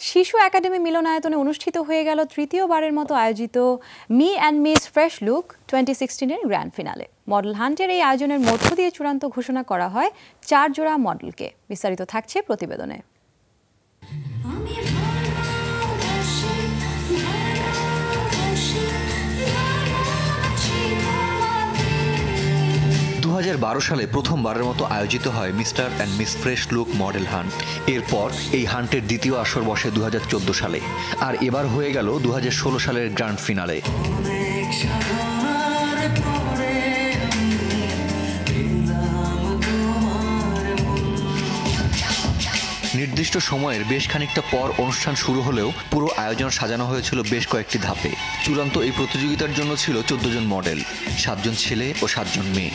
শিশু একাডেমি মিলনায়তনে অনুষ্ঠিত হয়ে গেল তৃতীয়বারের মতো আয়োজিত Mr and Miss Fresh Look 2016-এর গ্র্যান্ড ফিনালে। মডেল হান্টের এই আয়োজনের মধ্য দিয়ে চূড়ান্ত ঘোষণা করা হয় 4 জোড়া মডেলকে। বিস্তারিত থাকছে প্রতিবেদনে। 2012 সালে প্রথমবারের মতো আয়োজিত হয় mister and Miss Fresh look model hunt. এরপর এই হান্টের দ্বিতীয় আসর বসে 2014 সালে, আর এবার হয়ে গেল 2016 সালের গ্র্যান্ড ফিনালে। নির্দিষ্ট সময়ের বেশ খানিকটা পর অনুষ্ঠান শুরু হলেও পুরো আয়োজন সাজানো হয়েছিল বেশ কয়েকটি ধাপে। চূড়ান্ত এই প্রতিযোগিতার জন্য ছিল 14 জন মডেল, 7 জন ছেলে ও 7 জন মেয়ে।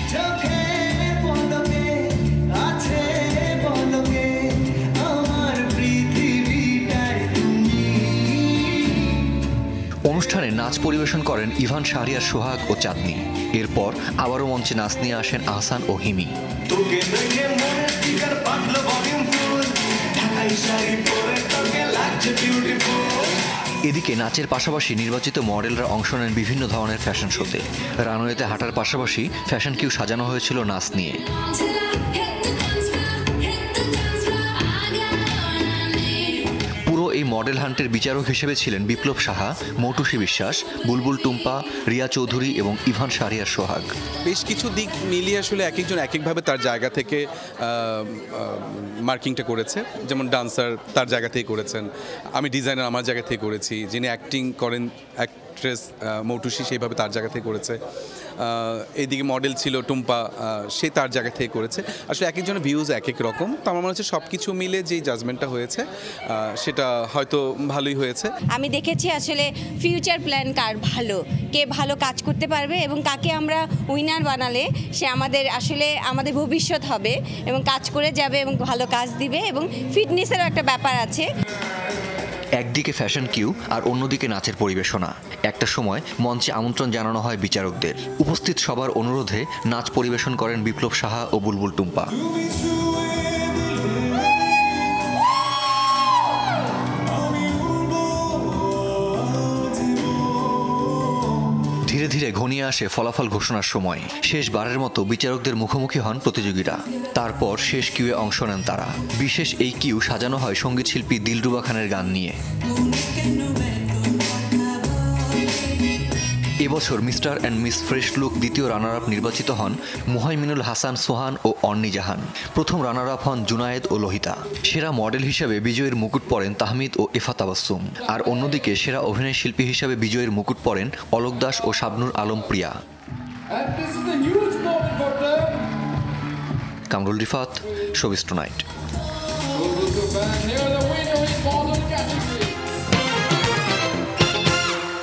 অনুষ্ঠানে নাচ পরিবেশন করেন ইভান শাহরিয়ার সোহাগ ও চাঁদনি। এরপর আবারও মঞ্চে নাচ নিয়ে আসেন আহসান ও হিমি। এদিকে নাচের পাশাপাশি নির্বাচিত মডেলরা অংশ নেন বিভিন্ন ধরনের ফ্যাশন শোতে। রানওয়েতে হাঁটার পাশাপাশি ফ্যাশন কিউ সাজানো হয়েছিল নাচ নিয়ে। পুরো এই মডেল হান্টের বিচারক হিসেবে ছিলেন বিপ্লব সাহা, মৌটুসী বিশ্বাস, বুলবুল টুম্পা, রিয়া চৌধুরী এবং ইভান শাহরিয়ার সোহাগ। বেশ কিছু দিক মিলিয়ে আসলে এক একজন এক একভাবে তার জায়গা থেকে মার্কিংটা করেছে। যেমন ডান্সার তার জায়গা থেকে করেছেন, আমি ডিজাইনার আমার জায়গা থেকে করেছি, যিনি অ্যাক্টিং করেন অ্যাক্ট্রেস মৌটুসী সেইভাবে তার জায়গা থেকে করেছে। এদিকে মডেল ছিল টুম্পা, সে তার জায়গা থেকে করেছে। আসলে এক একজনের ভিউজ এক এক রকম। তো আমার মনে হচ্ছে সব কিছু মিলে যে জাজমেন্টটা হয়েছে সেটা হয়তো ভালোই হয়েছে। আমি দেখেছি আসলে ফিউচার প্ল্যান কার ভালো, কে ভালো কাজ করতে পারবে এবং কাকে আমরা উইনার বানালে সে আমাদের ভবিষ্যৎ হবে এবং কাজ করে যাবে এবং ভালো কাজ দিবে, এবং ফিটনেসেরও একটা ব্যাপার আছে। একদিকে ফ্যাশন কিউ আর অন্যদিকে নাচের পরিবেশনা। একটা সময় মঞ্চে আমন্ত্রণ জানানো হয় বিচারকদের। উপস্থিত সবার অনুরোধে নাচ পরিবেশন করেন বিপ্লব সাহা ও বুলবুল টুম্পা। ধীরে ধীরে ঘনিয়ে আসে ফলাফল ঘোষণার সময়। শেষবারের মতো বিচারকদের মুখোমুখি হন প্রতিযোগীরা। তারপর শেষ কিউয়ে অংশ নেন তারা। বিশেষ এই কিউ সাজানো হয় সঙ্গীত শিল্পী দিলরুবা খানের গান নিয়ে। এবছর mister and Miss Fresh look দ্বিতীয় রানার আপ নির্বাচিত হন মুহাইমিনুল হাসান সোহান ও অর্নি জাহান। প্রথম রানার আপ হন জুনায়েদ ও লোহিতা। সেরা মডেল হিসেবে বিজয়ীর মুকুট পরেন তাহমিদ ও ইফা তাবাসসুম। আর অন্যদিকে সেরা অভিনয় শিল্পী হিসেবে বিজয়ীর মুকুট পরেন অলোক দাস ও শাবনুর আলম প্রিয়া। Kamrul Rifat, showbiz tonight.